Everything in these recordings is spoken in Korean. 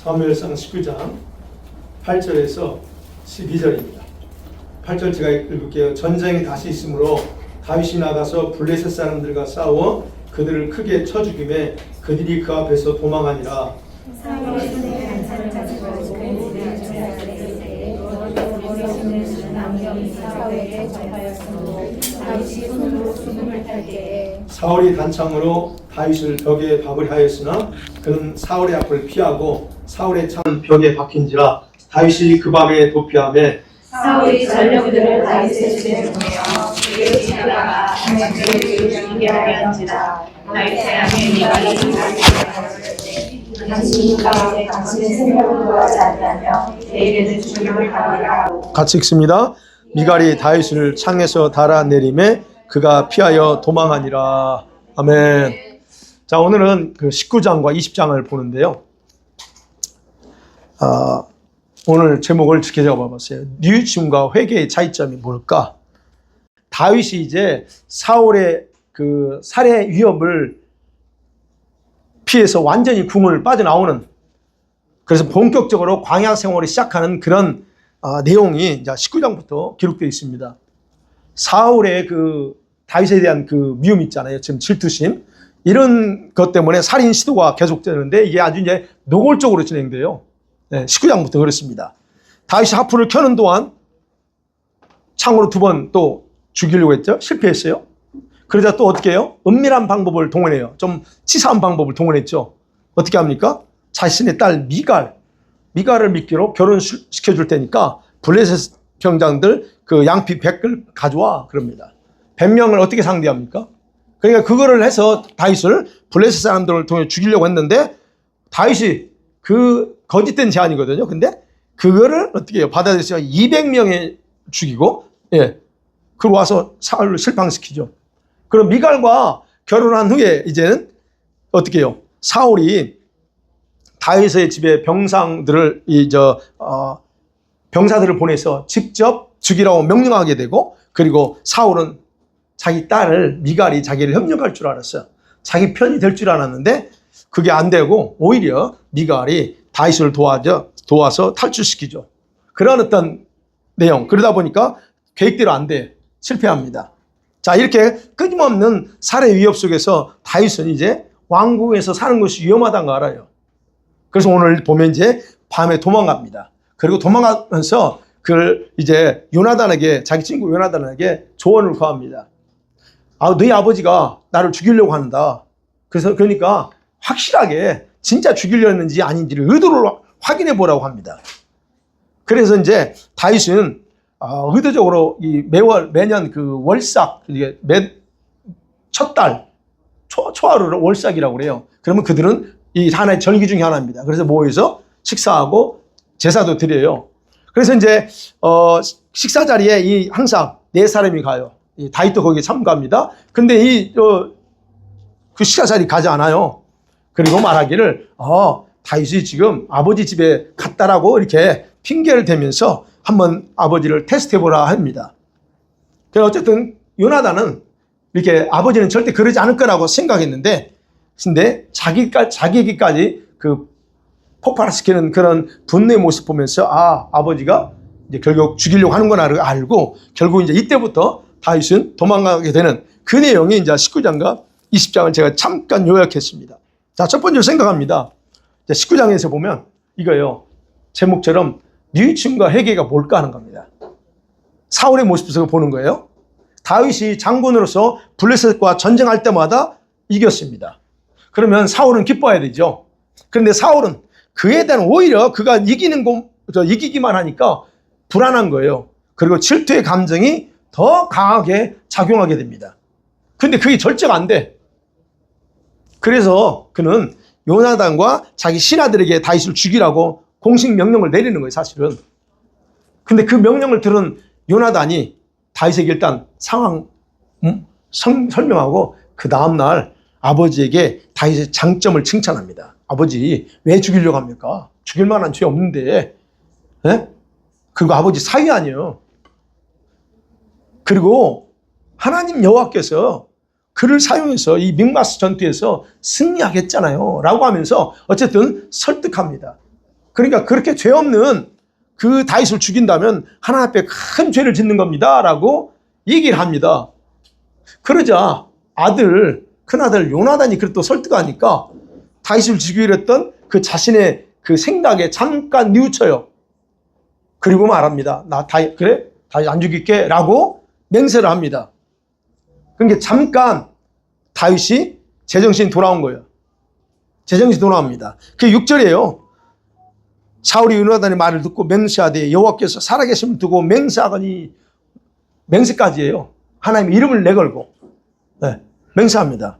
사무엘상 19장 8절에서 12절입니다. 8절 제가 읽을게요. 전쟁이 다시 있으므로 다윗이 나가서 블레셋 사람들과 싸워 그들을 크게 쳐 죽이매 그들이 그 앞에서 도망하니라. 사울이 단창으로 다윗을 벽에 박으려 하였으나 그는 사울의 앞을 피하고 사울의 창은 벽에 박힌지라. 다윗이 그 밤에 도피하며 사울이 전령들을 다윗의 집에 보내어 그에게 지나가 그를 죽이게 하였지라. 다윗의 아내 미갈이 당신이 가운데 당신의 생각을 구하지 아니하며 내일에는 죽임을 당하리라 하고. 같이 읽습니다. 미갈이 다윗을 창에서 달아내림에 그가 피하여 도망하니라. 아멘. 자, 오늘은 그 19장과 20장을 보는데요. 오늘 제목을 이렇게 적어봤어요. 뉘우침과 회개의 차이점이 뭘까? 다윗이 이제 사울의 그 살해 위협을 피해서 완전히 궁을 빠져나오는, 그래서 본격적으로 광야 생활을 시작하는 그런 내용이 이제 19장부터 기록되어 있습니다. 사울의 그 다윗에 대한 그 미움 있잖아요. 지금 질투심. 이런 것 때문에 살인 시도가 계속되는데 이게 아주 이제 노골적으로 진행돼요. 네, 19장부터 그렇습니다. 다윗이 하프를 켜는 동안 창으로 2번 또 죽이려고 했죠. 실패했어요. 그러자 또 어떻게 해요? 은밀한 방법을 동원해요. 좀 치사한 방법을 동원했죠. 어떻게 합니까? 자신의 딸 미갈을 미끼로 결혼시켜줄 테니까 블레셋 병장들 그 양피 100을 가져와 그럽니다. 100명을 어떻게 상대합니까? 그러니까 그거를 해서 다윗을 블레셋 사람들을 통해 죽이려고 했는데 다윗이 그 거짓된 제안이거든요. 근데 그거를 어떻게 해요? 받아들여서 200명에 죽이고, 예. 그리고 와서 사울을 실망시키죠. 그럼 미갈과 결혼한 후에 이제는 어떻게 해요? 사울이 다윗의 집에 병사들을 보내서 직접 죽이라고 명령하게 되고, 그리고 사울은 자기 딸을 미갈이 자기를 협력할 줄 알았어요. 자기 편이 될 줄 알았는데 그게 안 되고 오히려 미갈이 다윗을 도와서 탈출시키죠. 그런 어떤 내용. 그러다 보니까 계획대로 안 돼. 실패합니다. 자, 이렇게 끊임없는 살해 위협 속에서 다윗은 이제 왕궁에서 사는 것이 위험하다는 걸 알아요. 그래서 오늘 보면 이제 밤에 도망갑니다. 그리고 도망가면서 이제 요나단에게, 자기 친구 요나단에게 조언을 구합니다. 너희 아버지가 나를 죽이려고 한다. 그러니까 확실하게 진짜 죽이려 했는지 아닌지를 의도를 확인해 보라고 합니다. 그래서 이제 다윗은 의도적으로 매년 그 월삭, 첫 달, 초하루를 월삭이라고 그래요. 그러면 그들은 이 하나의 절기 중에 하나입니다. 그래서 모여서 식사하고 제사도 드려요. 그래서 이제 식사 자리에 항상 4사람이 가요. 다윗도 거기에 참가합니다. 근데 그 식사 자리 가지 않아요. 그리고 말하기를 다윗이 지금 아버지 집에 갔다라고 이렇게 핑계를 대면서 한번 아버지를 테스트해보라 합니다. 그래서 어쨌든 요나단은 이렇게 아버지는 절대 그러지 않을 거라고 생각했는데, 근데 자기에게까지 그 폭발시키는 그런 분노의 모습 보면서 아버지가 이제 결국 죽이려고 하는 건 알고 결국 이제 이때부터 다윗은 도망가게 되는 그 내용이 이제 19장과 20장을 제가 잠깐 요약했습니다. 자, 첫 번째로 생각합니다. 19장에서 보면 이거예요. 제목처럼 뉘우침과 회개가 뭘까 하는 겁니다. 사울의 모습을 보는 거예요. 다윗이 장군으로서 블레셋과 전쟁할 때마다 이겼습니다. 그러면 사울은 기뻐해야 되죠. 그런데 사울은 그에 대한 오히려 그가 이기기만 하니까 불안한 거예요. 그리고 질투의 감정이 더 강하게 작용하게 됩니다. 근데 그게 절제가 안 돼. 그래서 그는 요나단과 자기 신하들에게 다윗을 죽이라고 공식 명령을 내리는 거예요, 사실은. 근데 그 명령을 들은 요나단이 다윗에게 일단 상황 설명하고 그 다음날 아버지에게 다윗의 장점을 칭찬합니다. 아버지, 왜 죽이려고 합니까? 죽일 만한 죄 없는데. 네? 그리고 아버지 사위 아니에요. 그리고 하나님 여호와께서 그를 사용해서 이 mik마스 전투에서 승리하겠잖아요 라고 하면서 어쨌든 설득합니다. 그러니까 그렇게 죄 없는 그 다윗을 죽인다면 하나님 앞에 큰 죄를 짓는 겁니다 라고 얘기를 합니다. 그러자 큰아들 요나단이 그걸 또 설득하니까 다윗을 죽이려 했던 그 자신의 그 생각에 잠깐 뉘우쳐요. 그리고 말합니다. 그래? 다윗 안 죽일게 라고 맹세를 합니다. 그러니까 잠깐 다윗이 제정신이 돌아온 거예요. 제정신이 돌아옵니다. 그게 6절이에요. 사울이 요나단의 말을 듣고 맹세하되 여호와께서 살아계심을 두고 맹세하거니, 맹세까지예요. 하나님의 이름을 내걸고 맹세합니다.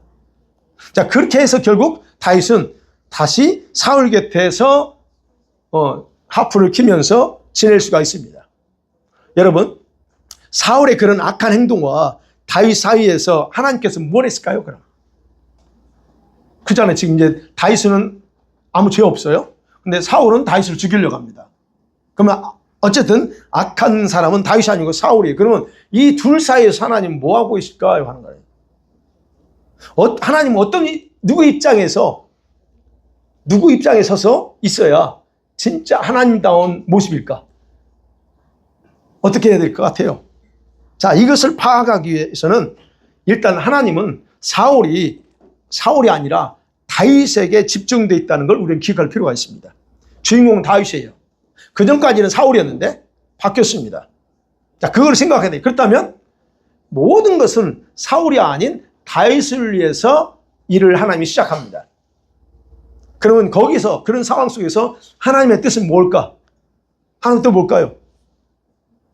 자, 그렇게 해서 결국 다윗은 다시 사울 곁에서 하프를 키면서 지낼 수가 있습니다. 여러분, 사울의 그런 악한 행동과 다윗 사이에서 하나님께서 뭘 했을까요? 그럼 그잖아요. 지금 이제 다윗은 아무 죄 없어요. 근데 사울은 다윗을 죽이려고 합니다. 그러면 어쨌든 악한 사람은 다윗이 아니고 사울이에요. 그러면 이 둘 사이에서 하나님은 뭐 하고 있을까요? 하는 거예요. 하나님은 누구 입장에 서서 있어야 진짜 하나님다운 모습일까? 어떻게 해야 될 것 같아요? 자, 이것을 파악하기 위해서는 일단 하나님은 사울이 아니라 다윗에게 집중되어 있다는 걸 우리는 기억할 필요가 있습니다. 주인공은 다윗이에요. 그 전까지는 사울이었는데 바뀌었습니다. 자, 그걸 생각해야 돼요. 그렇다면 모든 것은 사울이 아닌 다윗을 위해서 일을 하나님이 시작합니다. 그러면 거기서, 그런 상황 속에서 하나님의 뜻은 뭘까? 하나님의 뜻은 뭘까요?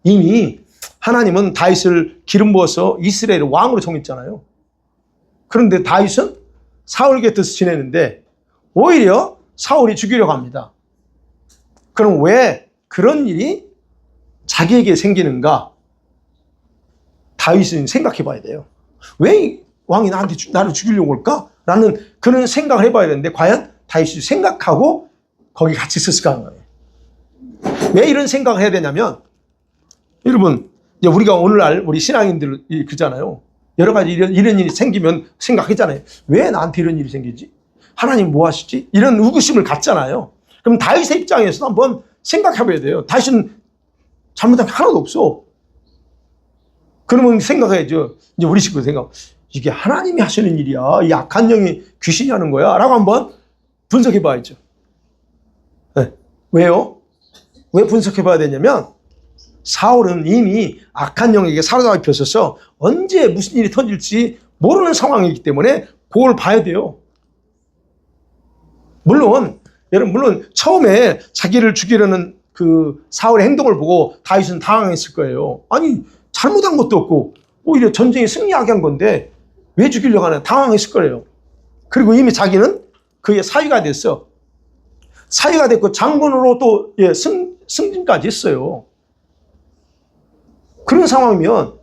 이미 하나님은 다윗을 기름 부어서 이스라엘의 왕으로 정했잖아요. 그런데 다윗은 사울 곁에서 지내는데 오히려 사울이 죽이려고 합니다. 그럼 왜 그런 일이 자기에게 생기는가? 다윗은 생각해 봐야 돼요. 왜 왕이 나를 죽이려고 할까? 라는 그런 생각을 해봐야 되는데 과연 다윗이 생각하고 거기 같이 있었을까 하는 거예요. 왜 이런 생각을 해야 되냐면, 여러분, 이제 우리가 오늘날 우리 신앙인들이 그러잖아요. 여러 가지 이런 일이 생기면 생각하잖아요. 왜 나한테 이런 일이 생기지? 하나님 뭐 하시지? 이런 의구심을 갖잖아요. 그럼 다윗의 입장에서 한번 생각해 봐야 돼요. 다윗은 잘못한 게 하나도 없어. 그러면 생각해야죠. 이제 우리 식구 생각, 이게 하나님이 하시는 일이야, 이 악한 영이 귀신이 하는 거야 라고 한번 분석해 봐야죠. 네. 왜요? 왜 분석해 봐야 되냐면 사울은 이미 악한 영에게 사로잡혀 있어서 언제 무슨 일이 터질지 모르는 상황이기 때문에 그걸 봐야 돼요. 물론 처음에 자기를 죽이려는 그 사울의 행동을 보고 다윗은 당황했을 거예요. 아니, 잘못한 것도 없고 오히려 전쟁에 승리하게 한 건데 왜 죽이려고 하나 당황했을 거예요. 그리고 이미 자기는 그의 사위가 됐어. 사위가 됐고 장군으로 또 승진까지 했어요. 그런 상황이면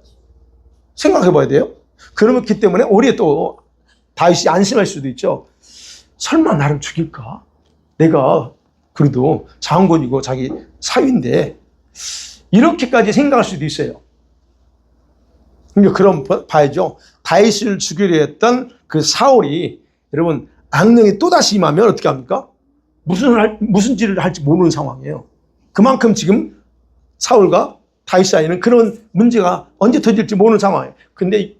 생각해 봐야 돼요. 그렇기 때문에 오히려 또 다윗이 안심할 수도 있죠. 설마 나를 죽일까? 내가 그래도 장군이고 자기 사위인데 이렇게까지 생각할 수도 있어요. 그러니까 그럼 봐야죠. 다윗을 죽이려 했던 그 사울이, 여러분, 악령이 또다시 임하면 어떻게 합니까? 무슨 짓을 할지 모르는 상황이에요. 그만큼 지금 사울과 다윗 사이에는 그런 문제가 언제 터질지 모르는 상황이에요. 근데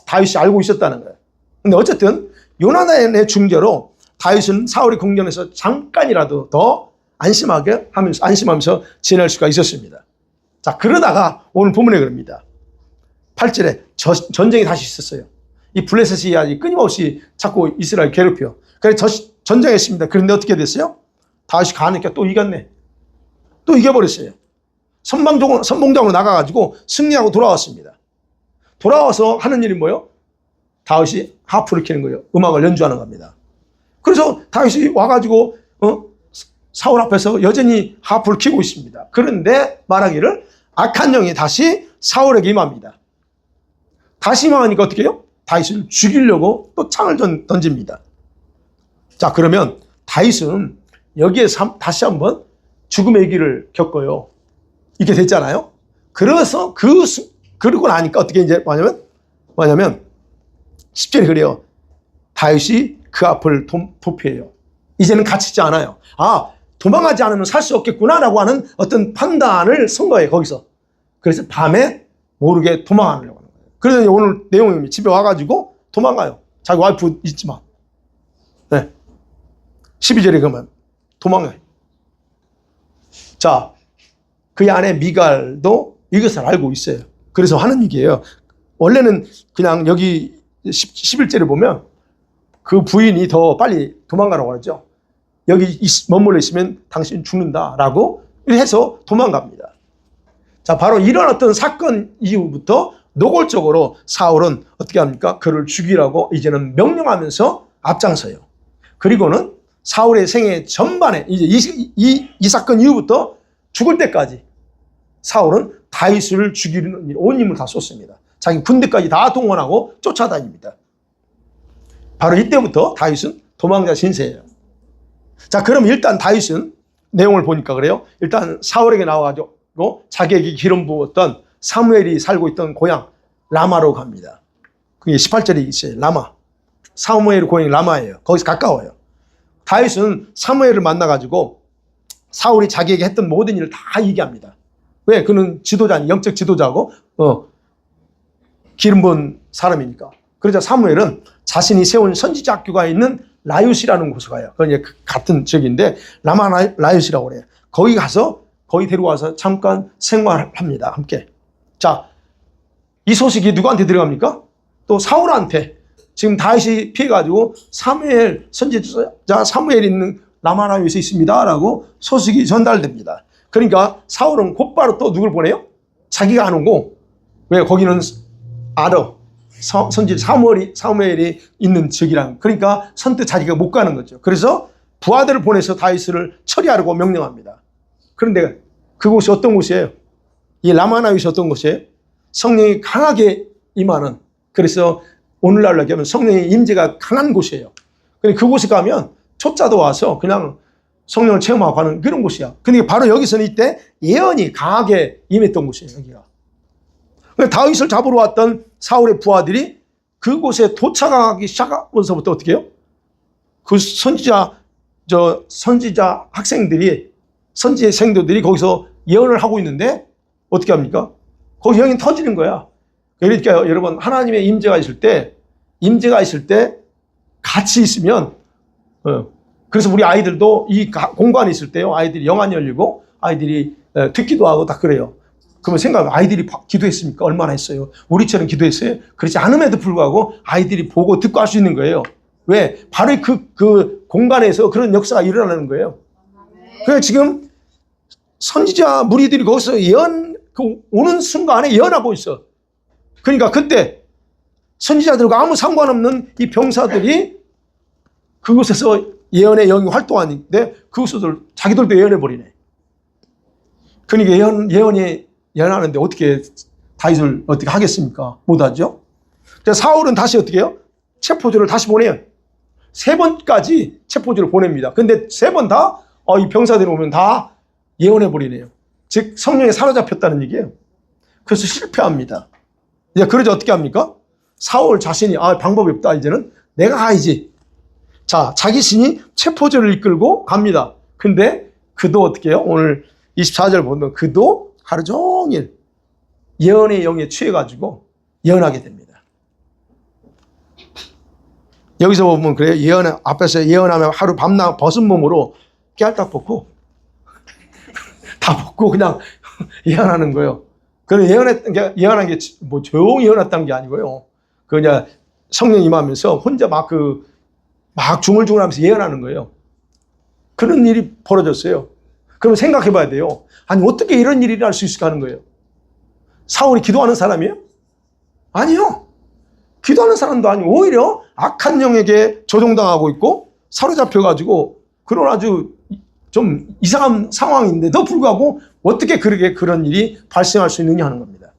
다윗이 알고 있었다는 거예요. 근데 어쨌든 요나단의 중재로 다윗은 사울의 궁전에서 잠깐이라도 더 안심하면서 지낼 수가 있었습니다. 자, 그러다가 오늘 본문에 그럽니다. 8절에 전쟁이 다시 있었어요. 이 블레셋이 아주 끊임없이 자꾸 이스라엘 괴롭혀. 그래서 전쟁했습니다. 그런데 어떻게 됐어요? 다윗이 가니까 또 이겼네. 또 이겨버렸어요. 선봉장으로 나가가지고 승리하고 돌아왔습니다. 돌아와서 하는 일이 뭐예요? 다윗이 하프를 켜는 거예요. 음악을 연주하는 겁니다. 그래서 다윗이 와가지고 사울 앞에서 여전히 하프를 켜고 있습니다. 그런데 말하기를 악한 영이 다시 사울에게 임합니다. 다시 임하니까 어떻게 해요? 다윗을 죽이려고 또 창을 던집니다. 자, 그러면 다윗은 여기에 다시 한번 죽음의 길을 겪어요. 이렇게 됐잖아요. 그래서 그러고 나니까 어떻게 이제 뭐냐면 10절에 그래요. 다윗이 그 앞을 도피해요. 이제는 갇히지 않아요. 도망가지 않으면 살 수 없겠구나라고 하는 어떤 판단을 쓴 거예요, 거기서. 그래서 밤에 모르게 도망가려고 하는 거예요. 그래서 오늘 내용이 집에 와가지고 도망가요. 자기 와이프 있지만. 네. 12절에 그러면 도망가요. 자, 그의 아내 미갈도 이것을 알고 있어요. 그래서 하는 얘기예요. 원래는 그냥 여기 11절에 보면 그 부인이 더 빨리 도망가라고 하죠. 여기 머물러 있으면 당신 죽는다라고 해서 도망갑니다. 자, 바로 이런 어떤 사건 이후부터 노골적으로 사울은 어떻게 합니까? 그를 죽이라고 이제는 명령하면서 앞장서요. 그리고는 사울의 생애 전반에 이제 이 사건 이후부터 죽을 때까지 사울은 다윗을 죽이는 온 힘을 다 쏟습니다. 자기 군대까지 다 동원하고 쫓아다닙니다. 바로 이때부터 다윗은 도망자 신세예요. 자, 그럼 일단 다윗은 내용을 보니까 그래요. 일단 사울에게 나와가지고 자기에게 기름 부었던 사무엘이 살고 있던 고향 라마로 갑니다. 그게 18절에 있어요. 라마. 사무엘 고향이 라마예요. 거기서 가까워요. 다윗은 사무엘을 만나가지고 사울이 자기에게 했던 모든 일을 다 얘기합니다. 왜? 그는 지도자, 영적 지도자고 기름 부은 사람이니까. 그러자 사무엘은 자신이 세운 선지자 학교가 있는 라윳이라는 곳에 가요. 그건 이제 같은 지역인데 라마 라윳이라고 그래요. 거기 가서 거기 데려와서 잠깐 생활합니다. 함께. 자, 이 소식이 누구한테 들어갑니까? 또 사울한테. 지금 다윗이 피해가지고 사무엘 선지자 사무엘이 있는 라마 라윳에 있습니다라고 소식이 전달됩니다. 그러니까 사울은 곧바로 또 누굴 보내요? 자기가 안 오고. 왜? 거기는 알아. 선지 사무엘이 있는 지역이랑. 그러니까 선뜻 자기가 못 가는 거죠. 그래서 부하들을 보내서 다윗을 처리하라고 명령합니다. 그런데 그곳이 어떤 곳이에요? 이 라마나윗이 어떤 곳이에요? 성령이 강하게 임하는, 그래서 오늘날로 얘기하면 성령의 임재가 강한 곳이에요. 근데 그곳에 가면 초짜도 와서 그냥 성령을 체험하고 가는 그런 곳이야. 근데 바로 여기서는 이때 예언이 강하게 임했던 곳이에요, 여기가. 다윗을 잡으러 왔던 사울의 부하들이 그곳에 도착하기 시작하면서부터 어떻게 해요? 그 선지자 학생들이, 선지의 생도들이 거기서 예언을 하고 있는데 어떻게 합니까? 거기 예언이 터지는 거야. 그러니까 여러분, 하나님의 임재가 있을 때 같이 있으면, 그래서 우리 아이들도 이 공간에 있을 때요, 아이들이 영안이 열리고 아이들이 듣기도 하고 다 그래요. 그러면 생각하면 아이들이 기도했습니까? 얼마나 했어요? 우리처럼 기도했어요? 그렇지 않음에도 불구하고 아이들이 보고 듣고 할 수 있는 거예요. 왜? 바로 그 공간에서 그런 역사가 일어나는 거예요. 그래서 지금 선지자 무리들이 거기서 오는 순간에 예언하고 있어. 그러니까 그때 선지자들과 아무 상관없는 이 병사들이 그곳에서 예언의 영이 활동하는데 그곳에서 자기들도 예언해버리네. 그러니까 예언하는데 어떻게 다윗을 어떻게 하겠습니까? 못하죠. 사울은 다시 어떻게 해요? 체포조를 다시 보내요. 3번까지 체포조를 보냅니다. 근데 3번 다 이 병사들이 오면 다 예언해버리네요. 즉 성령에 사로잡혔다는 얘기예요. 그래서 실패합니다. 이제 그러자 어떻게 합니까? 사울 자신이 방법이 없다. 이제는 내가 가야지. 자, 자기 신이 체포조를 이끌고 갑니다. 근데 그도 어떻게 해요? 오늘 24절 보면 그도 하루 종일 예언의 영에 취해가지고 예언하게 됩니다. 여기서 보면 그래요. 앞에서 예언하면 하루 밤낮 벗은 몸으로 깨알딱 벗고 다 벗고 그냥 예언하는 거예요. 그런 예언한 게 뭐 조용히 예언했다는 게 아니고요. 그냥 성령 임하면서 혼자 막 중얼중얼하면서 예언하는 거예요. 그런 일이 벌어졌어요. 그럼 생각해 봐야 돼요. 아니, 어떻게 이런 일이 일어날 수 있을까 하는 거예요. 사울이 기도하는 사람이에요? 아니요. 기도하는 사람도 아니고 오히려 악한 영에게 조종당하고 있고 사로잡혀가지고 그런 아주 좀 이상한 상황인데도 불구하고 어떻게 그런 일이 발생할 수 있느냐 하는 겁니다.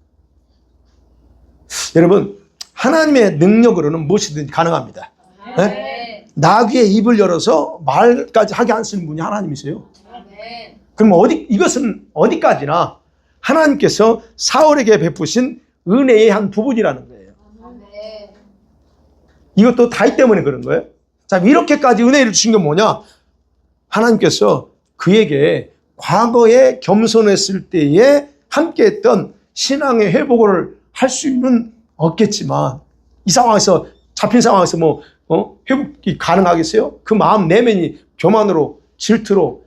여러분, 하나님의 능력으로는 무엇이든지 가능합니다. 네? 나귀의 입을 열어서 말까지 하게 하시는 분이 하나님이세요. 그럼 이것은 어디까지나 하나님께서 사울에게 베푸신 은혜의 한 부분이라는 거예요. 이것도 다윗 때문에 그런 거예요. 자, 이렇게까지 은혜를 주신 게 뭐냐? 하나님께서 그에게 과거에 겸손했을 때에 함께했던 신앙의 회복을 할 수는 없겠지만 이 상황에서 잡힌 상황에서 회복이 가능하겠어요? 그 마음 내면이 교만으로 질투로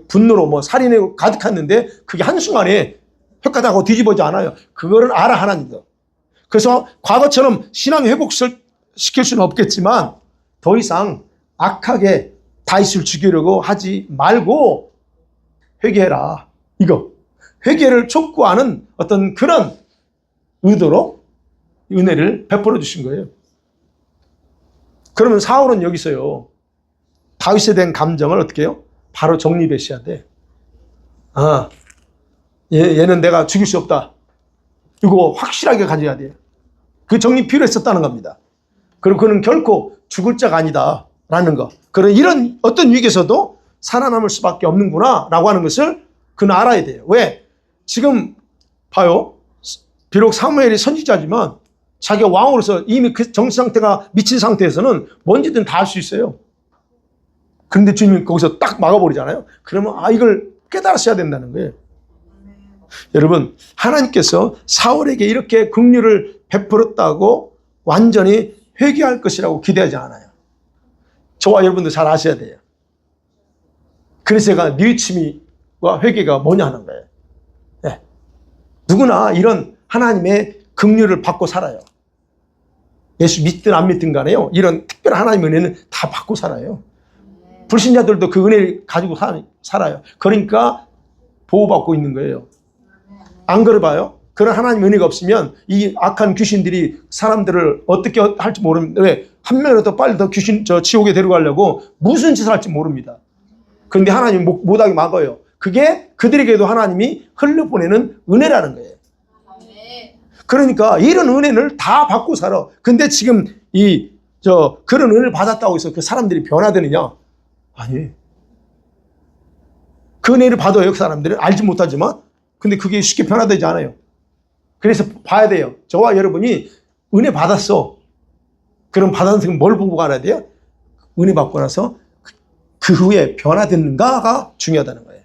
분노로 살인으로 가득했는데 그게 한순간에 획가닥하고 뒤집어지지 않아요. 그거를 알아 하나님도. 그래서 과거처럼 신앙 회복시킬 수는 없겠지만 더 이상 악하게 다윗을 죽이려고 하지 말고 회개해라. 이거 회개를 촉구하는 어떤 그런 의도로 은혜를 베풀어 주신 거예요. 그러면 사울은 여기서요 다윗에 대한 감정을 어떻게 해요? 바로 정리배시해야 돼. 얘는 내가 죽일 수 없다. 이거 확실하게 가져야 돼요. 그 정리 필요했었다는 겁니다. 그리고 그는 결코 죽을 자가 아니다 라는 거. 그런 이런 어떤 위기에서도 살아남을 수밖에 없는구나 라고 하는 것을 그는 알아야 돼요. 왜? 지금 봐요. 비록 사무엘이 선지자지만 자기가 왕으로서 이미 그 정신 상태가 미친 상태에서는 뭔지든 다 할 수 있어요. 그런데 주님이 거기서 딱 막아버리잖아요. 그러면 이걸 깨달으셔야 된다는 거예요. 여러분, 하나님께서 사울에게 이렇게 긍휼을 베풀었다고 완전히 회개할 것이라고 기대하지 않아요. 저와 여러분도 잘 아셔야 돼요. 그래서 제가 뉘우침과 회개가 뭐냐 하는 거예요. 네. 누구나 이런 하나님의 긍휼을 받고 살아요. 예수 믿든 안 믿든 간에요. 이런 특별한 하나님의 은혜는 다 받고 살아요. 불신자들도 그 은혜를 가지고 살아요. 그러니까 보호받고 있는 거예요. 안 그래봐요? 그런 하나님의 은혜가 없으면 이 악한 귀신들이 사람들을 어떻게 할지 모릅니다. 왜? 한 명이라도 빨리 더 지옥에 데려가려고 무슨 짓을 할지 모릅니다. 그런데 하나님이 못하게 막아요. 그게 그들에게도 하나님이 흘려보내는 은혜라는 거예요. 그러니까 이런 은혜를 다 받고 살아. 근데 지금 그런 은혜를 받았다고 해서 그 사람들이 변화되느냐? 아니. 그 은혜를 받아요, 그 사람들은. 알지 못하지만. 근데 그게 쉽게 변화되지 않아요. 그래서 봐야 돼요. 저와 여러분이 은혜 받았어. 그럼 받았으면 뭘 보고 알아야 돼요? 은혜 받고 나서 그 후에 변화됐는가가 중요하다는 거예요.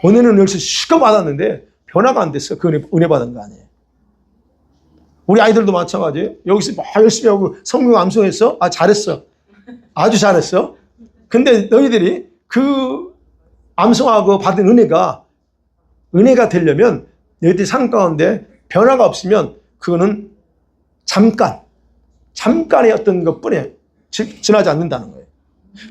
은혜는 여기서 쉽게 받았는데 변화가 안 됐어. 그 은혜 받은 거 아니에요. 우리 아이들도 마찬가지예요. 여기서 막 열심히 하고 성경 암송했어? 잘했어. 아주 잘했어. 근데 너희들이 그 암송하고 받은 은혜가 되려면 너희들이 삶 가운데 변화가 없으면 그거는 잠깐의 어떤 것뿐에 지나지 않는다는 거예요.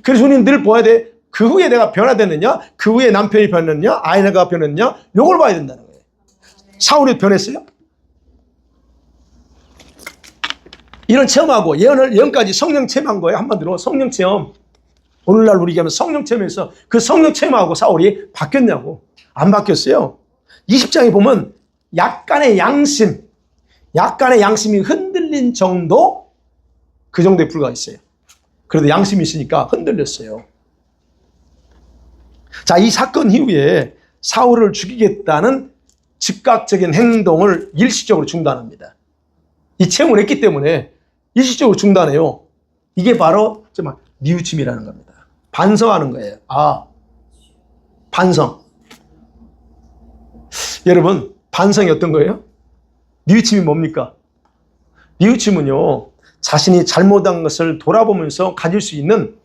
그래서 우리는 늘 봐야 돼. 그 후에 내가 변화됐느냐? 그 후에 남편이 변했느냐? 아내가 변했느냐? 요걸 봐야 된다는 거예요. 사울이 변했어요? 이런 체험하고 예언까지 성령 체험한 거예요. 한마디로 성령 체험. 오늘날 우리 얘기하면 성령 체험에서 그 성령 체험하고 사울이 바뀌었냐고. 안 바뀌었어요. 20장에 보면 약간의 양심이 흔들린 정도? 그 정도에 불과했어요. 그래도 양심이 있으니까 흔들렸어요. 자, 이 사건 이후에 사울을 죽이겠다는 즉각적인 행동을 일시적으로 중단합니다. 이 체험을 했기 때문에 일시적으로 중단해요. 이게 바로 정말 뉘우침이라는 겁니다. 반성하는 거예요. 반성. 여러분, 반성이 어떤 거예요? 뉘우침이 뭡니까? 뉘우침은요, 자신이 잘못한 것을 돌아보면서 가질 수 있는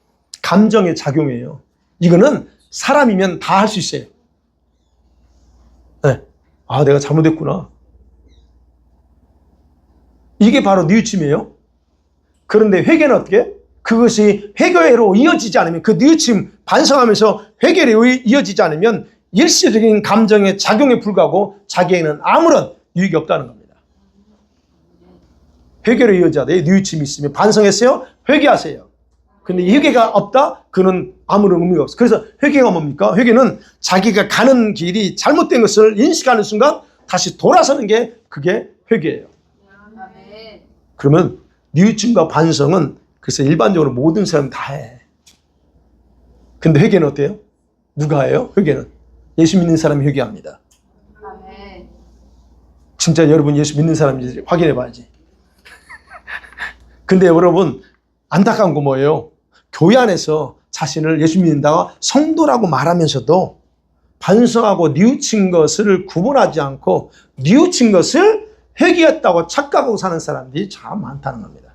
감정의 작용이에요. 이거는 사람이면 다 할 수 있어요. 네. 내가 잘못했구나. 이게 바로 뉘우침이에요. 그런데 회개는 어떻게? 그것이 회개로 이어지지 않으면, 그 뉘우침 반성하면서 회개로 이어지지 않으면 일시적인 감정의 작용에 불과하고 자기에게는 아무런 유익이 없다는 겁니다. 회개로 이어져야 돼요. 뉘우침이 있으면 반성했어요? 회개하세요. 근데 이 회개가 없다? 그는 아무런 의미가 없어요. 그래서 회개가 뭡니까? 회개는 자기가 가는 길이 잘못된 것을 인식하는 순간 다시 돌아서는 게 그게 회개예요. 그러면 뉘우침과 반성은 그래서 일반적으로 모든 사람 다 해. 근데 회개는 어때요? 누가 해요? 회개는 예수 믿는 사람이 회개합니다. 진짜 여러분 예수 믿는 사람인지 확인해 봐야지. 근데 여러분 안타까운 거 뭐예요? 교회 안에서 자신을 예수 믿는다고 성도라고 말하면서도 반성하고 뉘우친 것을 구분하지 않고 뉘우친 것을 회개했다고 착각하고 사는 사람들이 참 많다는 겁니다.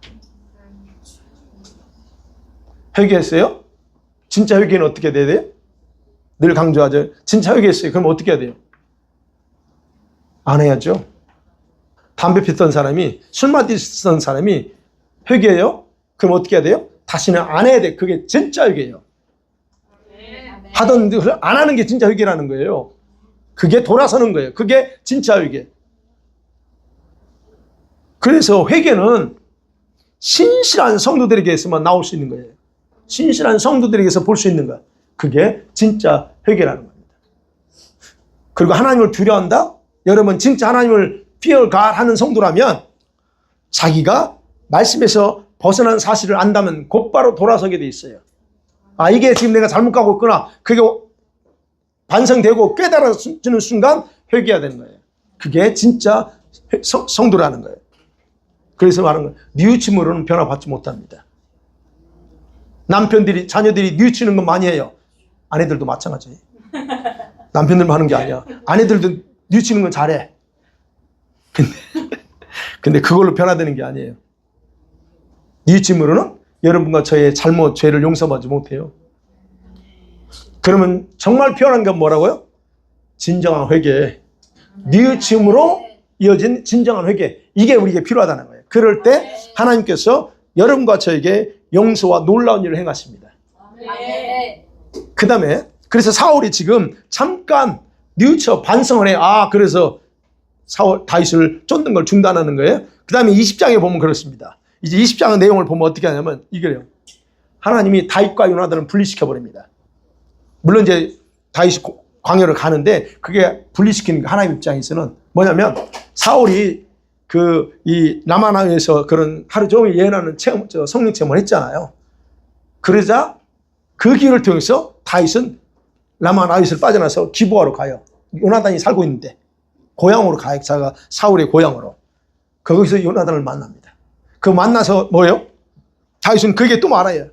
회개했어요? 진짜 회개는 어떻게 돼야 돼요? 늘 강조하죠. 진짜 회개했어요. 그럼 어떻게 해야 돼요? 안 해야죠. 담배 피던 사람이, 술 마시던 사람이 회개해요? 그럼 어떻게 해야 돼요? 다시는 안 해야 돼. 그게 진짜 회개예요. 하던 것을 안 하는 게 진짜 회개라는 거예요. 그게 돌아서는 거예요. 그게 진짜 회개. 그래서 회개는 신실한 성도들에게서만 나올 수 있는 거예요. 신실한 성도들에게서 볼 수 있는 것. 그게 진짜 회개라는 겁니다. 그리고 하나님을 두려워한다? 여러분 진짜 하나님을 피어가하는 성도라면 자기가 말씀에서 벗어난 사실을 안다면 곧바로 돌아서게 돼 있어요. 아, 이게 지금 내가 잘못 가고 있구나. 그게 반성되고 깨달아지는 순간 회개해야 되는 거예요. 그게 진짜 성도라는 거예요. 그래서 말하는 거예요. 뉘우침으로는 변화받지 못합니다. 남편들이, 자녀들이 뉘우치는 건 많이 해요. 아내들도 마찬가지예요. 남편들만 하는 게 아니야. 아내들도 뉘우치는 건 잘해. 근데 그걸로 변화되는 게 아니에요. 뉘우침으로는 여러분과 저의 잘못, 죄를 용서하지 못해요. 그러면 정말 필요한 건 뭐라고요? 진정한 회개. 뉘우침으로 이어진 진정한 회개. 이게 우리에게 필요하다는 거예요. 그럴 때 하나님께서 여러분과 저에게 용서와 놀라운 일을 행하십니다. 그 다음에 그래서 사울이 지금 잠깐 뉘우쳐 반성을 해. 아, 그래서 다윗을 쫓는 걸 중단하는 거예요. 그 다음에 20장에 보면 그렇습니다. 이제 20장의 내용을 보면 어떻게 하냐면 이거예요. 하나님이 다윗과 요나단을 분리시켜 버립니다. 물론 이제 다윗이 광야를 가는데 그게 분리시키는 게 하나님 입장에서는 뭐냐면 사울이 이 라마나에서 그런 하루 종일 예언하는 성령 체험을 했잖아요. 그러자 그 길을 통해서 다윗은 라마나윗을 빠져나서 기부하러 가요. 요나단이 살고 있는데 고향으로 가요. 자가 사울의 고향으로. 거기서 요나단을 만납니다. 그 만나서 뭐예요? 다윗은 그게 또 말아요.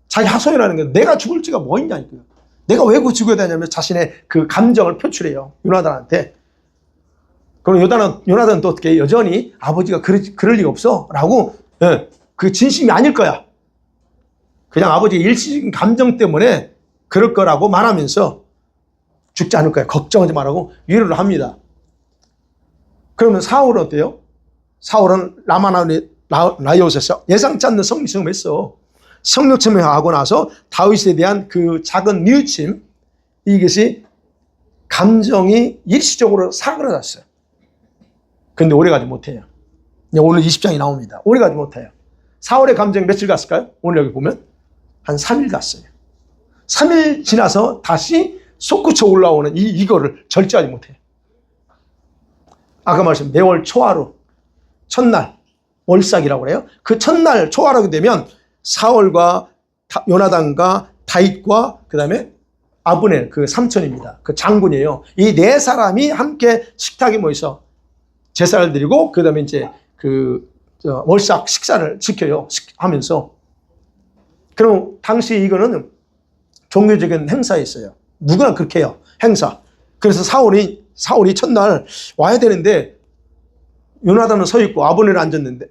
자기 하소연하는 게 내가 죽을 지가 뭐 있냐니까요. 내가 왜 죽어야 되냐면 자신의 그 감정을 표출해요. 요나단한테. 그럼 요나단은 또 어떻게 해요? 여전히 아버지가 그럴 리가 없어 라고 그 진심이 아닐 거야. 그냥 아버지의 일시적인 감정 때문에 그럴 거라고 말하면서 죽지 않을 거야. 걱정하지 말라고 위로를 합니다. 그러면 사울은 어때요? 사울은 라마나이옷에서 예상치 않는 성령 체험을 했어. 성령 체험을 하고 나서 다윗에 대한 그 작은 뉘우침, 이것이 감정이 일시적으로 사그라졌어요. 근데 오래가지 못해요. 오늘 20장이 나옵니다. 오래가지 못해요. 사울의 감정이 며칠 갔을까요? 오늘 여기 보면 한 3일 갔어요. 3일 지나서 다시 솟구쳐 올라오는 이거를 절제하지 못해요. 아까 말씀 매월 초하루 첫날 월삭이라고 그래요. 그 첫날 초하루가 되면 사울과 요나단과 다윗과 그 다음에 아브넬 그 삼촌입니다. 그 장군이에요. 이 네 사람이 함께 식탁에 모여서 제사를 드리고 그 다음에 이제 월삭 식사를 지켜요. 하면서. 그럼 당시 이거는 종교적인 행사였어요. 누구나 그렇게 해요. 행사. 그래서 사울이 첫날 와야 되는데 요나단은 서 있고 아브넬은 앉았는데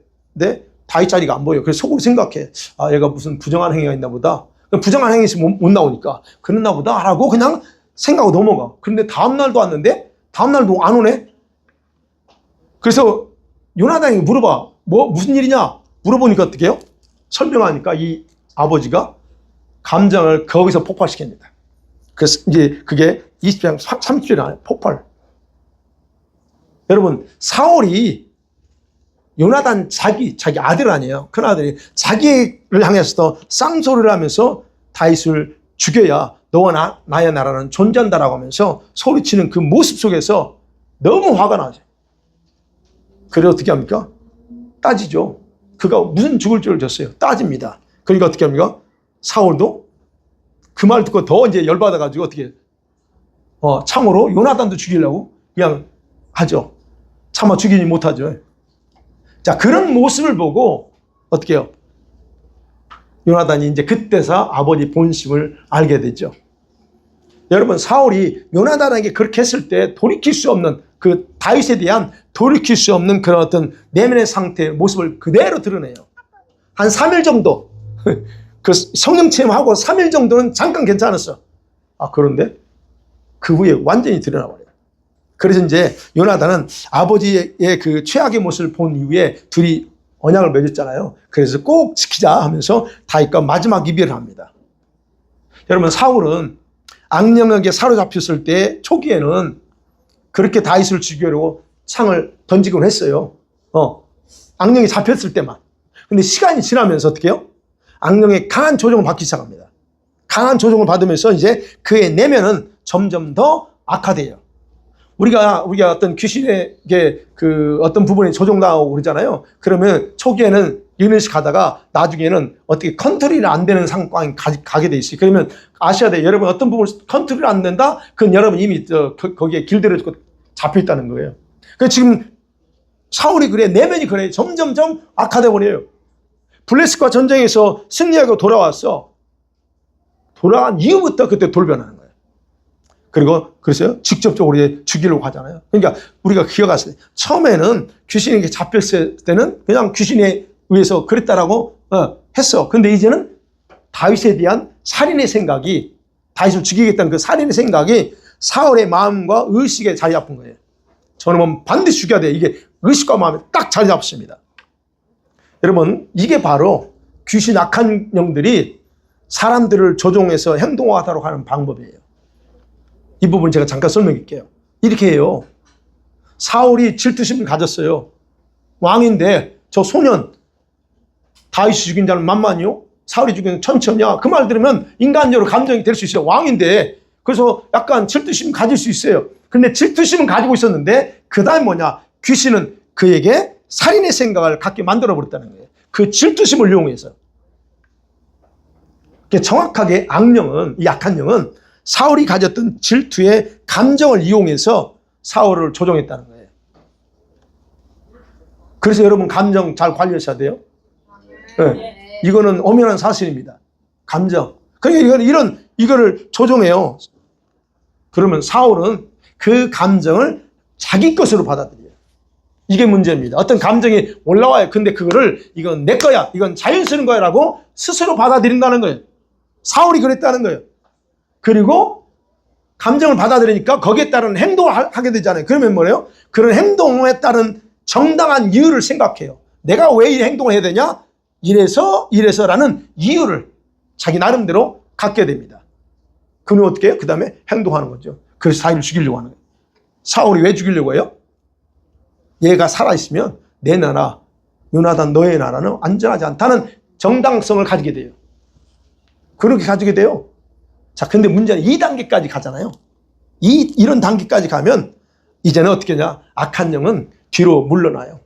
다윗 자리가 안 보여요. 그래서 속으로 생각해. 아, 얘가 무슨 부정한 행위가 있나 보다. 부정한 행위에서 못 나오니까 그랬나 보다 하고 그냥 생각하고 넘어가. 그런데 다음날도 왔는데 다음날도 안 오네. 그래서 요나단이 물어봐. 무슨 일이냐? 물어보니까 어떻게 해요? 설명하니까 이 아버지가 감정을 거기서 폭발시킵니다. 그래서 이제 그게 20장 30절에 나와요. 폭발. 여러분, 사울이 요나단 자기 아들 아니에요. 큰 아들이 자기를 향해서 쌍소리를 하면서 다윗을 죽여야 너와 나의 나라는 존재한다라고 하면서 소리치는 그 모습 속에서 너무 화가 나죠. 그래 어떻게 합니까? 따지죠. 그가 무슨 죽을 죄를 졌어요? 따집니다. 그러니까 어떻게 합니까? 사울도 그 말 듣고 더 이제 열받아가지고 어떻게 참으로 요나단도 죽이려고 그냥 하죠. 차마 죽이지 못하죠. 자, 그런 모습을 보고 어떻게 해요? 요나단이 이제 그때서 아버지 본심을 알게 되죠. 여러분, 사울이 요나단에게 그렇게 했을 때 돌이킬 수 없는 그 다윗에 대한 돌이킬 수 없는 그런 어떤 내면의 상태의 모습을 그대로 드러내요. 한 3일 정도 그 성령 체험하고 3일 정도는 잠깐 괜찮았어. 그런데 그 후에 완전히 드러나 버려요. 그래서 이제 요나단은 아버지의 그 최악의 모습을 본 이후에 둘이 언약을 맺었잖아요. 그래서 꼭 지키자 하면서 다윗과 마지막 이별을 합니다. 여러분, 사울은 악령에게 사로잡혔을 때 초기에는 그렇게 다윗을 죽이려고 창을 던지곤 했어요. 악령이 잡혔을 때만. 근데 시간이 지나면서 어떻게 해요? 악령의 강한 조종을 받기 시작합니다. 강한 조종을 받으면서 이제 그의 내면은 점점 더 악화돼요. 우리가 어떤 귀신에게 그 어떤 부분에 조종당하고 그러잖아요. 그러면 초기에는 이런식 하다가 나중에는 어떻게 컨트롤이 안 되는 상황이 가게 돼 있어요. 그러면 아셔야 돼요. 여러분, 어떤 부분을 컨트롤이 안 된다? 그건 여러분 이미 거기에 길들여지고 잡혀 있다는 거예요. 그 지금 사울이 그래, 내면이 그래, 점점점 악화돼 버려요. 블레셋과 전쟁에서 승리하고 돌아왔어. 돌아간 이후부터 그때 돌변하는 거예요. 그리고 그래서 직접적으로 죽이려고 하잖아요. 그러니까 우리가 기억하세요. 처음에는 귀신에게 잡혔을 때는 그냥 귀신에 의해서 그랬다라고 했어. 근데 이제는 다윗에 대한 살인의 생각이, 다윗을 죽이겠다는 그 살인의 생각이 사울의 마음과 의식에 자리 잡은 거예요. 저놈은 반드시 죽여야 돼. 이게 의식과 마음에 딱 자리 잡습니다. 여러분, 이게 바로 귀신 악한 영들이 사람들을 조종해서 행동하도록 하는 방법이에요. 이 부분 제가 잠깐 설명할게요. 이렇게 해요. 사울이 질투심을 가졌어요. 왕인데 저 소년 다윗이 죽인 자는 만만이요? 사울이 죽인 천천이야. 그 말 들으면 인간적으로 감정이 될 수 있어요. 왕인데. 그래서 약간 질투심 가질 수 있어요. 근데 질투심은 가지고 있었는데 그 다음 뭐냐? 귀신은 그에게 살인의 생각을 갖게 만들어버렸다는 거예요. 그 질투심을 이용해서. 정확하게 악령은, 이 악한 영은 사울이 가졌던 질투의 감정을 이용해서 사울을 조종했다는 거예요. 그래서 여러분, 감정 잘 관리하셔야 돼요. 네. 이거는 엄연한 사실입니다. 감정. 그러니까 이거를 조종해요. 그러면 사울은 그 감정을 자기 것으로 받아들여요. 이게 문제입니다. 어떤 감정이 올라와요. 근데 그거를 이건 내 거야, 이건 자연스러운 거야 라고 스스로 받아들인다는 거예요. 사울이 그랬다는 거예요. 그리고 감정을 받아들이니까 거기에 따른 행동을 하게 되잖아요. 그러면 뭐래요? 그런 행동에 따른 정당한 이유를 생각해요. 내가 왜 이 행동을 해야 되냐? 이래서라는 이유를 자기 나름대로 갖게 됩니다. 그는 어떻게 해요? 그 다음에 행동하는 거죠. 그래서 다윗을 죽이려고 하는 거예요. 사울이 왜 죽이려고 해요? 얘가 살아있으면 내 나라, 요나단 너의 나라는 안전하지 않다는 정당성을 가지게 돼요. 그렇게 가지게 돼요. 자, 근데 문제는 2단계까지 가잖아요. 이런 단계까지 가면 이제는 어떻게 하냐? 악한 영은 뒤로 물러나요.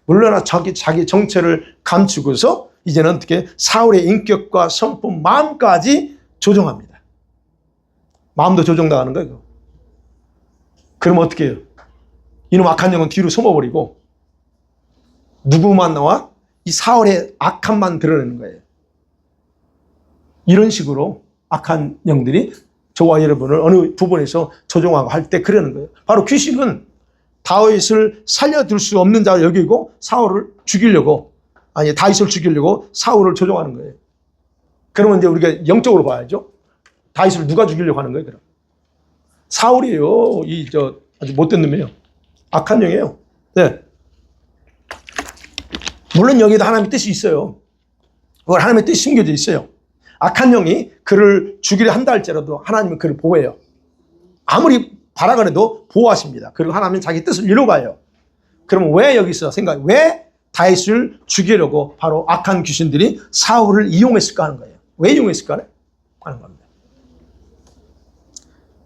물러나 자기 정체를 감추고서 이제는 어떻게 사울의 인격과 성품, 마음까지 조종합니다. 마음도 조종당하는 거예요. 그럼 어떻게 해요? 이놈 악한 영은 뒤로 숨어버리고 누구만 나와? 이 사울의 악함만 드러내는 거예요. 이런 식으로 악한 영들이 저와 여러분을 어느 부분에서 조종하고 할 때 그러는 거예요. 바로 귀신은 다윗을 살려둘 수 없는 자를 여기고 사울을 죽이려고, 아니 다윗을 죽이려고 사울을 조종하는 거예요. 그러면 이제 우리가 영적으로 봐야죠. 다윗을 누가 죽이려고 하는 거예요? 그럼 사울이에요. 아주 못된 놈이에요. 악한 영이에요. 네. 물론 여기에도 하나님의 뜻이 있어요. 그걸 하나님의 뜻이 숨겨져 있어요. 악한 영이 그를 죽이려 한다 할지라도 하나님은 그를 보호해요. 아무리 바라건 해도 보호하십니다. 그리고 하나님은 자기 뜻을 이루어가요. 그러면 왜 여기서 왜 다윗을 죽이려고 바로 악한 귀신들이 사울을 이용했을까 하는 거예요. 왜 이용했을까 하는 겁니다.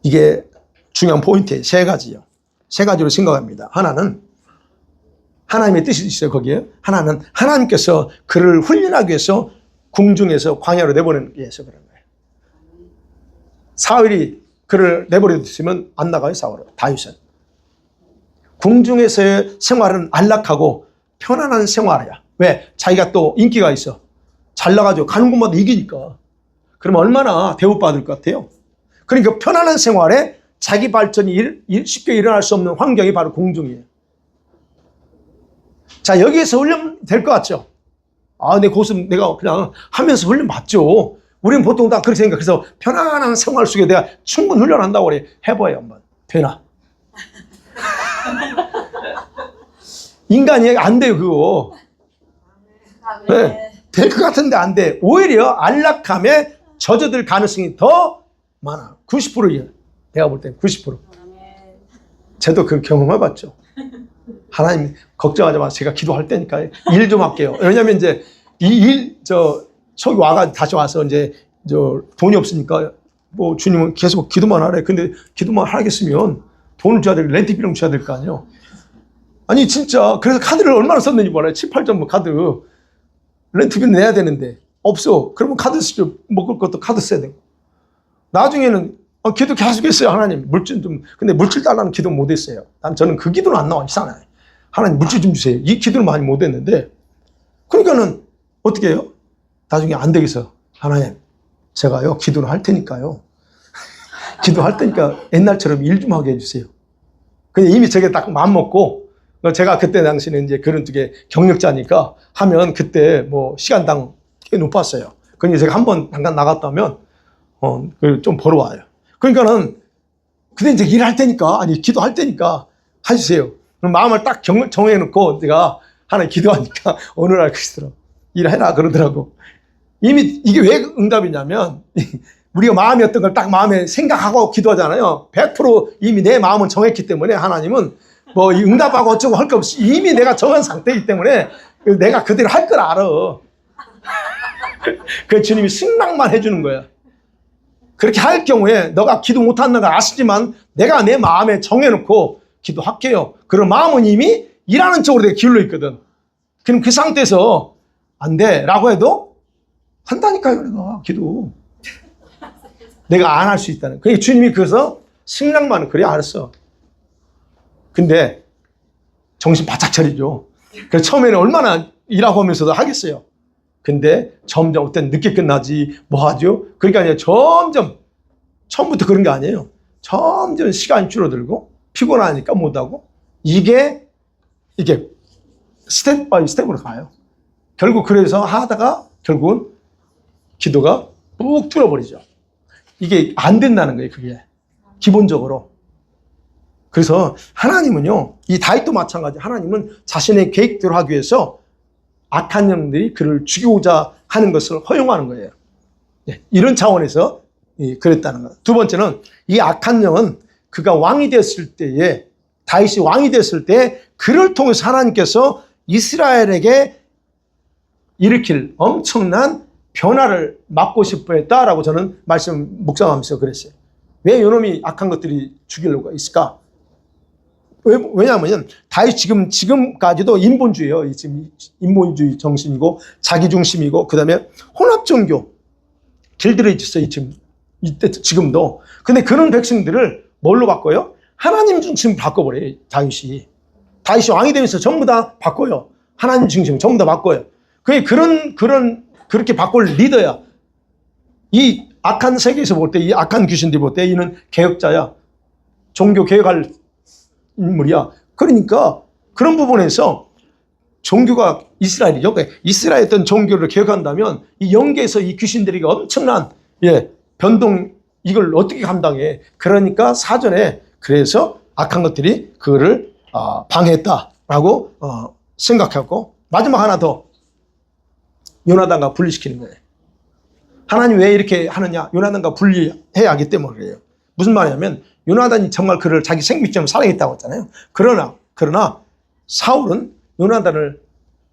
이게 중요한 포인트예요. 세 가지요. 세 가지로 생각합니다. 하나는 하나님의 뜻이 있어요. 거기에 하나는 하나님께서 그를 훈련하기 위해서 궁중에서 광야로 내보내기 위해서 그런 거예요. 사울이 그를 내버려두시면 안 나가요. 사울은. 다윗은 궁중에서의 생활은 안락하고 편안한 생활이야. 왜? 자기가 또 인기가 있어. 잘나가죠. 가는 곳마다 이기니까. 그러면 얼마나 대우받을 것 같아요? 그러니까 편안한 생활에 자기 발전이 쉽게 일어날 수 없는 환경이 바로 공중이에요. 자, 여기에서 훈련 될 것 같죠? 아, 내 고습 내가 그냥 하면서 훈련 받죠. 우리는 보통 다 그렇게 생각해서 편안한 생활 속에 내가 충분히 훈련한다고 그래. 해봐요, 한번. 되나? 인간이 안 돼요, 그거. 네, 될 것 같은데 안 돼. 오히려 안락함에 젖어들 가능성이 더 많아. 90%예요. 내가 볼 때 90%. 저도 그 경험해 봤죠. 하나님 걱정하지 마. 제가 기도할 때니까 일 좀 할게요. 왜냐면 이제 저기 다시 와서 이제 돈이 없으니까 뭐 주님은 계속 기도만 하래. 근데 기도만 하겠으면 돈을 줘야 될, 렌트 비용 줘야 될 거 아니에요. 아니 진짜 그래서 카드를 얼마나 썼는지 몰라요. 7, 8점 카드 렌트비 내야 되는데 없어. 그러면 카드 쓰죠. 먹을 것도 카드 써야 되고. 나중에는 기도 계속했어요. 하나님 물질 좀, 근데 물질 달라는 기도 못했어요. 저는 그 기도는 안 나와. 이상하네. 하나님 물질 좀 주세요. 이 기도를 많이 못했는데, 그러니까는 어떻게 해요? 나중에 안 되겠어. 하나님 제가요 기도를 할 테니까요. 기도할 테니까 옛날처럼 일 좀 하게 해주세요. 근데 이미 저게 딱 마음 먹고, 제가 그때 당시는 이제 그런 쪽에 경력자니까 하면 그때 뭐 시간당 꽤 높았어요. 그러니까 제가 한번 잠깐 나갔다면 좀 벌어와요. 그러니까는 근데 이제 일할 테니까, 아니 기도할 테니까 해주세요. 그럼 마음을 딱 정해놓고 제가 하나님 기도하니까 어느 날 그러시더라고. 일해라 그러더라고. 이미 이게 왜 응답이냐면 우리가 마음이 어떤 걸 딱 마음에 생각하고 기도하잖아요. 100% 이미 내 마음은 정했기 때문에 하나님은 뭐 응답하고 어쩌고 할 거 없이 이미 내가 정한 상태이기 때문에 내가 그대로 할 걸 알아. 그 주님이 승낙만 해주는 거야. 그렇게 할 경우에 너가 기도 못하는 걸 아시지만 내가 내 마음에 정해놓고 기도할게요. 그런 마음은 이미 일하는 쪽으로 내가 기울어 있거든. 그럼 그 상태에서 안 돼 라고 해도 한다니까요. 내가 기도 내가 안 할 수 있다는. 그러니까 주님이 그래서 승낙만 그래 알았어. 근데 정신 바짝 차리죠. 그래서 처음에는 얼마나 일하고 하면서도 하겠어요. 근데 점점 어떤 늦게 끝나지 뭐 하죠? 그러니까 이제 점점 처음부터 그런 게 아니에요. 점점 시간이 줄어들고 피곤하니까 못하고 이게 스텝 바이 스텝으로 가요. 결국 그래서 하다가 결국은 기도가 뚝 뚫어버리죠. 이게 안 된다는 거예요. 그게 기본적으로. 그래서 하나님은요, 이 다윗도 마찬가지. 하나님은 자신의 계획대로 하기 위해서 악한 영들이 그를 죽이고자 하는 것을 허용하는 거예요. 이런 차원에서 그랬다는 거예요. 두 번째는 이 악한 영은 그가 왕이 됐을 때에, 다윗이 왕이 됐을 때 그를 통해서 하나님께서 이스라엘에게 일으킬 엄청난 변화를 막고 싶어 했다라고 저는 묵상하면서 그랬어요. 왜 이놈이 악한 것들이 죽이려고 있을까? 왜냐하면 다윗 지금까지도 인본주의예요. 지금 인본주의 정신이고 자기중심이고 그다음에 혼합종교 길들여 있었어요. 지금도. 근데 그런 백성들을 뭘로 바꿔요? 하나님 중심 바꿔버려요. 다윗이 왕이 되면서 전부 다 바꿔요. 하나님 중심 전부 다 바꿔요. 그렇게 바꿀 리더야. 이 악한 세계에서 볼 때, 이 악한 귀신들이 볼 때 이는 개혁자야. 종교 개혁할 인물이야. 그러니까 그런 부분에서 종교가 이스라엘이죠. 이스라엘 어떤 종교를 개혁한다면 이 영계에서 이 귀신들이 엄청난 변동, 이걸 어떻게 감당해. 그러니까 사전에 그래서 악한 것들이 그거를 방해했다라고 생각하고, 마지막 하나 더 요나단과 분리시키는 거예요. 하나님 왜 이렇게 하느냐? 요나단과 분리해야 하기 때문에 그래요. 무슨 말이냐면 요나단이 정말 그를 자기 생명처럼 사랑했다고 했잖아요. 그러나 사울은 요나단을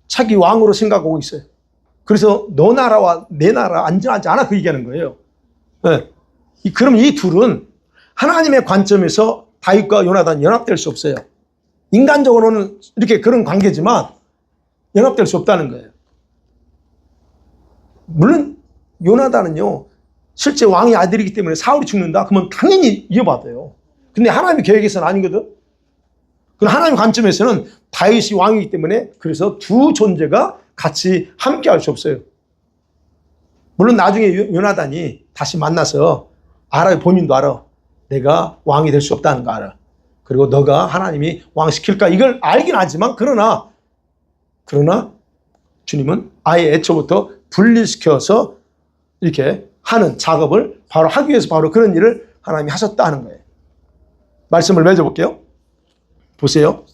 자기 왕으로 생각하고 있어요. 그래서 너 나라와 내 나라 안전하지 않아, 그 얘기하는 거예요. 네. 그럼 이 둘은 하나님의 관점에서 다윗과 요나단이 연합될 수 없어요. 인간적으로는 이렇게 그런 관계지만 연합될 수 없다는 거예요. 물론 요나단은요, 실제 왕의 아들이기 때문에 사울이 죽는다? 그러면 당연히 이어받아요. 근데 하나님의 계획에서는 아니거든. 하나님의 관점에서는 다윗이 왕이기 때문에 그래서 두 존재가 같이 함께 할 수 없어요. 물론 나중에 요나단이 다시 만나서 알아요. 본인도 알아. 내가 왕이 될 수 없다는 거 알아. 그리고 너가 하나님이 왕 시킬까 이걸 알긴 하지만 그러나 주님은 아예 애초부터 분리시켜서 이렇게 하는 작업을 바로 하기 위해서 바로 그런 일을 하나님이 하셨다는 거예요. 말씀을 맺어볼게요. 보세요.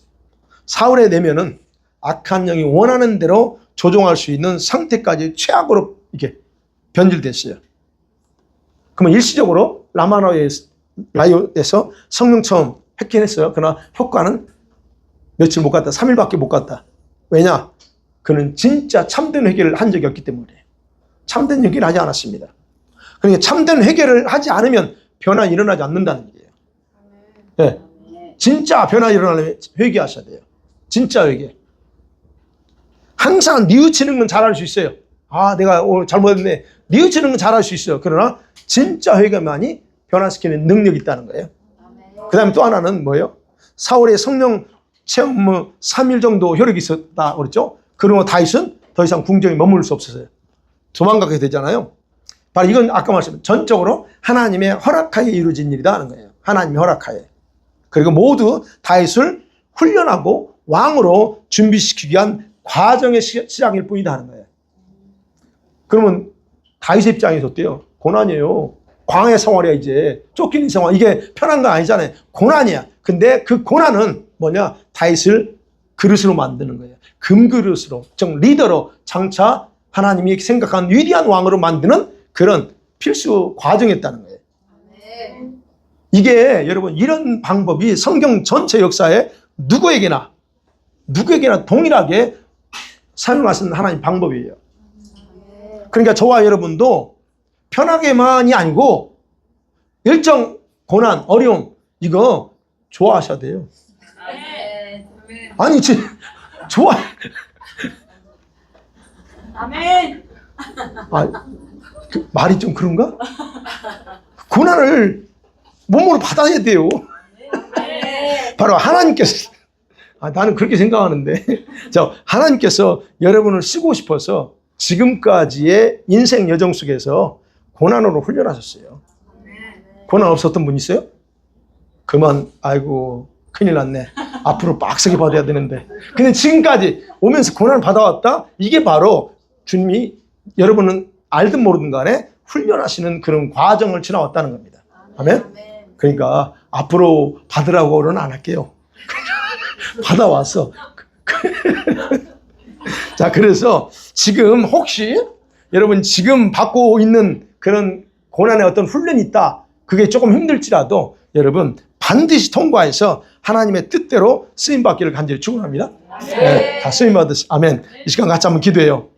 사울의 내면은 악한 영이 원하는 대로 조종할 수 있는 상태까지 최악으로 이렇게 변질됐어요. 그러면 일시적으로 라마나에서 성령 처음 했긴 했어요. 그러나 효과는 며칠 못 갔다. 3일밖에 못 갔다. 왜냐? 그는 진짜 참된 회개를 한 적이 없기 때문에. 참된 회개를 하지 않았습니다. 그러니까 참된 회개를 하지 않으면 변화 일어나지 않는다는 얘기예요. 네. 진짜 변화 일어나려면 회개하셔야 돼요. 진짜 회개. 항상 뉘우치는 건 잘할 수 있어요. 아, 내가 오늘 잘못했네. 뉘우치는 건 잘할 수 있어요. 그러나 진짜 회개만이 변화시키는 능력이 있다는 거예요. 그 다음에 또 하나는 뭐예요? 사울의 성령 체험 3일 정도 효력이 있었다 그랬죠? 그러고 다윗은 더 이상 궁정에 머무를 수 없었어요. 도망가게 되잖아요. 바로 이건 아까 말씀드린 전적으로 하나님의 허락하에 이루어진 일이다 하는 거예요. 하나님의 허락하에. 그리고 모두 다윗을 훈련하고 왕으로 준비시키기 위한 과정의 시작일 뿐이다 하는 거예요. 그러면 다윗의 입장에서 어때요? 고난이에요. 광야 생활이야 이제. 쫓기는 생활. 이게 편한 거 아니잖아요. 고난이야. 근데 그 고난은 뭐냐? 다윗을 그릇으로 만드는 거예요. 금그릇으로, 즉 리더로 장차 하나님이 생각한 위대한 왕으로 만드는 그런 필수 과정이었다는 거예요. 이게 여러분 이런 방법이 성경 전체 역사에 누구에게나 동일하게 사용하신 하나님 방법이에요. 그러니까 저와 여러분도 편하게만이 아니고 일정 고난, 어려움 이거 좋아하셔야 돼요. 아니 좋아. 아멘. 아, 말이 좀 그런가? 고난을 몸으로 받아야 돼요. 바로 하나님께서 나는 그렇게 생각하는데 하나님께서 여러분을 쓰고 싶어서 지금까지의 인생 여정 속에서 고난으로 훈련하셨어요. 고난 없었던 분 있어요? 그만 아이고 큰일 났네. 앞으로 빡세게 받아야 되는데. 근데 지금까지 오면서 고난을 받아왔다? 이게 바로 주님이 여러분은 알든 모르든 간에 훈련하시는 그런 과정을 지나왔다는 겁니다. 아멘? 그러니까 앞으로 받으라고는 안 할게요. 받아왔어. 자, 그래서 지금 혹시 여러분 지금 받고 있는 그런 고난의 어떤 훈련이 있다. 그게 조금 힘들지라도 여러분 반드시 통과해서 하나님의 뜻대로 쓰임받기를 간절히 축원합니다. 네, 다 쓰임받으시. 아멘. 이 시간 같이 한번 기도해요.